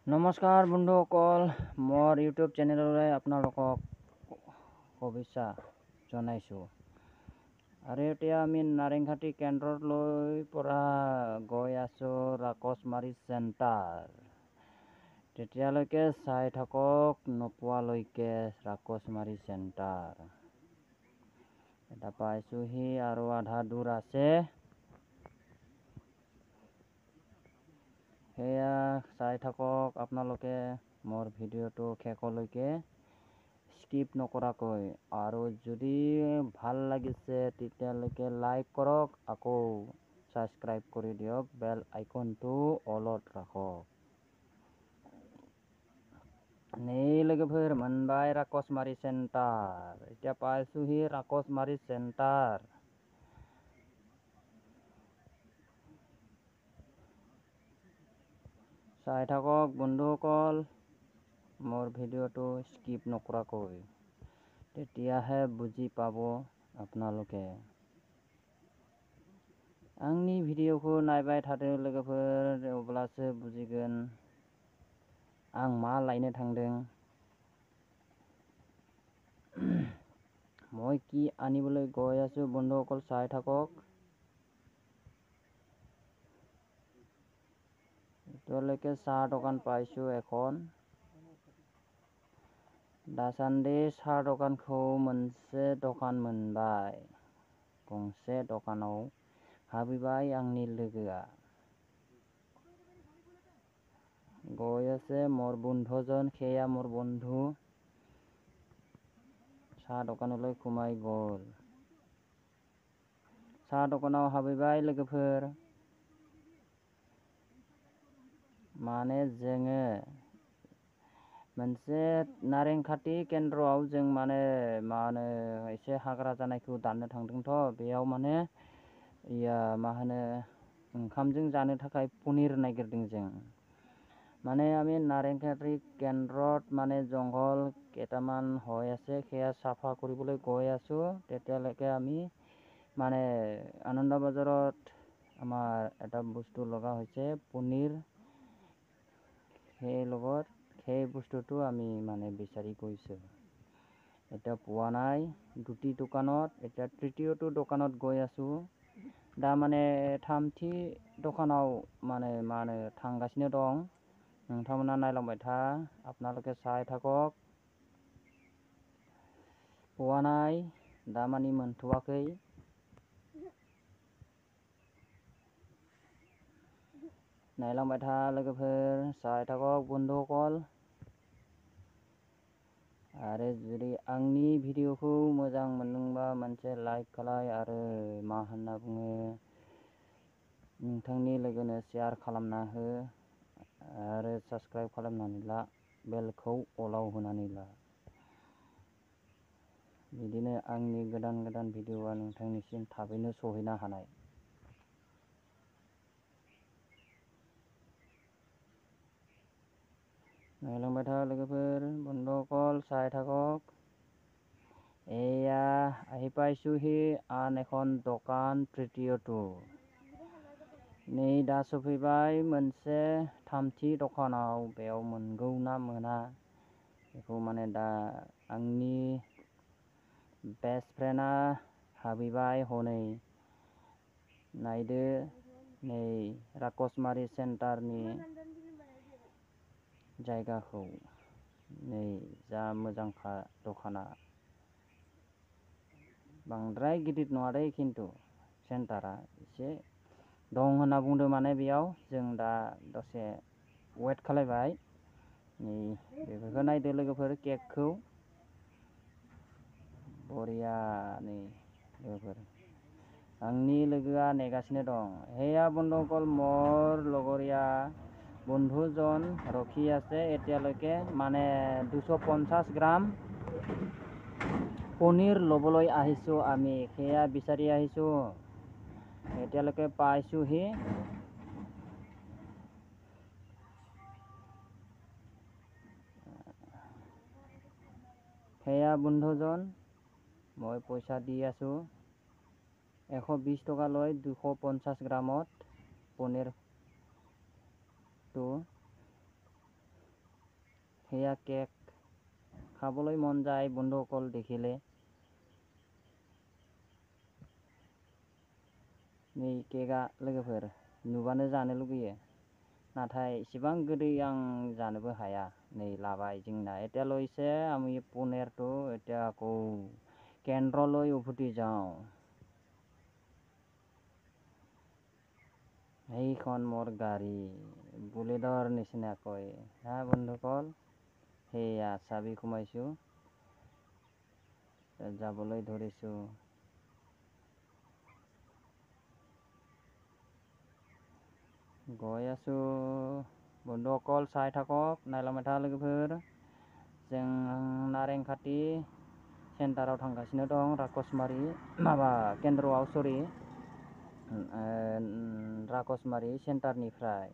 নমস্কাৰ বন্ধুসকল, মোৰ ইউটিউব চেনেললৈ আপোনালোকক শুভেচ্ছা জনাইছোঁ। আৰু এতিয়া আমি নাৰেংঘাটি কেন্দ্ৰলৈ পৰা গৈ আছোঁ ৰাকচমাৰী চেণ্টাৰ। তেতিয়ালৈকে চাই থাকক নোপোৱালৈকে ৰাকচমাৰী চেণ্টাৰ। এটা পাইছোহি আৰু আধা দূৰ আছে। সেয়া চাই থাকক আপোনালোকে মোৰ ভিডিঅ'টো শেষলৈকে স্কিপ নকৰাকৈ। আৰু যদি ভাল লাগিছে তেতিয়ালৈকে লাইক কৰক, আকৌ ছাবস্ক্ৰাইব কৰি দিয়ক, বেল আইকনটো অলত ৰাখক। নেই लोगोफोर मोनबाय राकचमारी सेन्टार। এতিয়া পাইছোহি राकचमारी सेन्टार। চাই থাকক বন্ধুসকল মোৰ ভিডিঅ'টো স্কিপ নকৰাকৈ, তেতিয়াহে বুজি পাব আপোনালোকে। आंनि भिडिअ'खौ नायबाय थादो लोगोफोर, अब्लासो बुजिगोन आं मा लायनो थांदों, মই কি আনিবলৈ গৈ আছো। বন্ধুসকল চাই থাকক। এতিয়ালৈকে চাহ দোকান পাইছোঁ এখন। दासान्दि साहा दखानखौ मोनसे दखान मोनबाय। गंसे दखानाव हाबैबाय आंनि लोगोआ। गय আছে मोर बন্ধুজন, সেয়া मोर बন্ধু साहा दखानলৈ সোমাই गल। साहा दखानाव हाबैबाय लोगोफोर। माने जोङो मोनसे नारेंघाटी केन्द्रआव जों माने मा होनो एसे हाग्रा जानायखौ दाननो थांदोंथ', बेयाव माने मा होनो ओंखामजों जानो थाखाय पनिर नागिरदों जों। মানে আমি নাৰেংঘাটি কেন্দ্ৰত মানে জংঘল কেইটামান হৈ আছে, সেয়া চাফা কৰিবলৈ গৈ আছোঁ। তেতিয়ালৈকে আমি মানে আনন্দ বজাৰত আমাৰ এটা বস্তু লগা হৈছে পনিৰ। সেই বস্তুটো আমি মানে বিচাৰি গৈছোঁ। এতিয়া পোৱা নাই দুটি দোকানত, এতিয়া তৃতীয়টো দোকানত গৈ আছোঁ। दा माने थामथि दखानाव माने मा होनो थांगासिनो दं। नोंथांमोना नायलांबाय था, আপোনালোকে চাই থাকক। পোৱা নাই, दामानि मोनथ'वाखै। नायलांबाय था लोगोफोर, चाय थाকক बন্ধुসকल। आरो जुदि आंनि भिडिअ'खौ मोजां मोनदोंबा मोनसे लाइक खालाय आरो मा होनना बुङो नोंथांनि लोगोनो शेयार खालामना हो आरो साबस्क्राइब खालामनानै ला, बेलखौ अलाव होनानै ला। बिदिनो आंनि गोदान गोदान भिडिअ'आ नोंथांनिसिम थाबैनो सहैनो हानाय। नायलांबाय था लोगोफोर, बন্ধুসকল চাই থাকক। এয়া আহি পাইছোহি আন এখন দোকান, তৃতীয়টো। नै दा सफैबाय मोनसे थामथि दखानाव। बेयाव मोनगौ ना मोना बेखौ माने दा आंनि बेस्ट फ्रेन्डआ हाबैबाय हनै। नायदो नै राकचमारी सेन्टारनि जायगाखौ। नै जा मोजांखा दखाना। बांद्राय गिदिर नङा दै खिन्थु सेन्टारा एसे दं होनना बुंदों माने बेयाव। जों दा दसे वेट खालायबाय। नै बेफोरखौ नायदो लोगोफोर, केकखौ बरिया नै लोगोफोर आंनि लोगोआ नेगासिनो दं। हेया बন্ধुসকল मोर लगरिया बंधुजन रखी आछे एतियाলৈকে মানে 250 গ্ৰাম पनीर लবলৈ আহিছো আমি হেয়া বিচাৰি আহিছো এতিয়ালৈকে পাইছোহি। হেয়া বন্ধুজন মই পইচা দি আছো 120 টকা লৈ 250 গ্ৰামত পনীৰ তো হেয়া কেক খাবলৈ মন যায় বন্ধুসকল দেখিলে। नै केकआ लोगोफोर नुबानो जानो लुगैयो नाथाय इसेबां गोदै आं जानोबो हाया। नै लाबाय जोंना एতিয়ালৈसे আমি পনীৰটো এতিয়া আকৌ কেন্দ্ৰলৈ উভতি যাওঁ। এইখন মোৰ গাড়ী বুলেটৰ নিচিনাকৈ হা বন্ধুসকল হেয়া চাবি সোমাইছো যাবলৈ ধৰিছো। गय आसु बंधुসকল চাই থাকক नायलांबाय था लोगोफोर जों नारेंखाती सेन्टाराव थांगासिनो दं राकसमारी माबा केन्द्रआव सरि राकसमारी सेन्टारनिफ्राय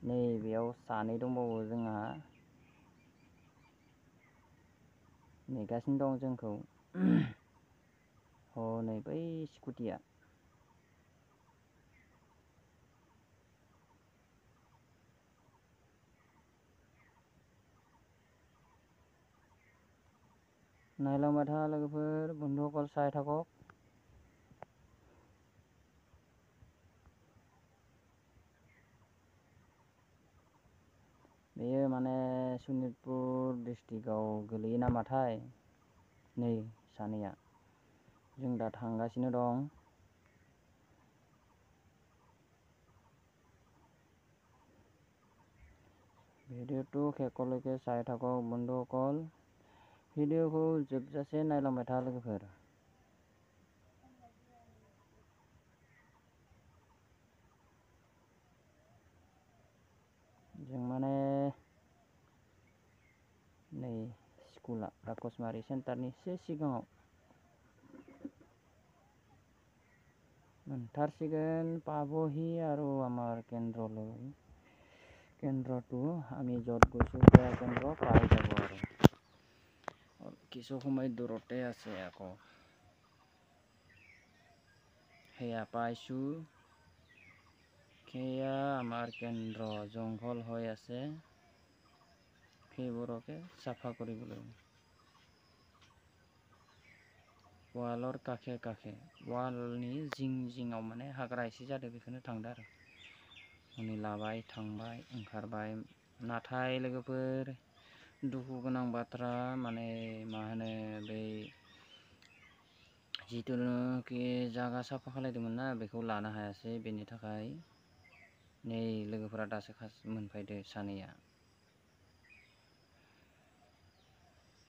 नै बेयाव सानै दंबावो जोंहा नेगासिनो दं जोंखौ हनै बै स्कुटिया नायलांबाय था लोगोफोर बंधुসকল চাই থাকক। बेयो माने सनितपुर डिस्ट्रिक्टआव गोलैयो नामाथाय नै सानैया जों दा थांगासिनो दं। भिडिअ'টো शेषলৈके চাই থাকক बंधुসকল भिडिअ'खौ जोबजासे नायलांबाय था लोगोफोर। जों माने नै स्कुला राकसमारी सेन्टारनि एसे सिगाङाव मोनथारसिगोन पाबহি আৰু আমাৰ কেন্দ্ৰটো আমি য'ত গৈছো সেয়া কেন্দ্ৰ পাই যাব আৰু কিছু সময় দূৰতে আছে আকৌ সেয়া পাইছো। সেয়া আমাৰ কেন্দ্ৰ জংঘল হৈ আছে সেইবোৰকে চাফা কৰিবলৈ वालर काखे काखे वालनि जिं जिङाव माने हाग्रा एसे जादों बेखौनो थांदों आरो हनै लाबाय थांबाय ओंखारबाय नाथाय लोगोफोर दुखु गोनां बाथ्रा माने मा होनो बै जिथुनोखि जागा साफा खालायदोंमोन ना बेखौ लानो हायासै बेनि थाखाय नै लोगोफोरा दासो मोनफैदो सानैया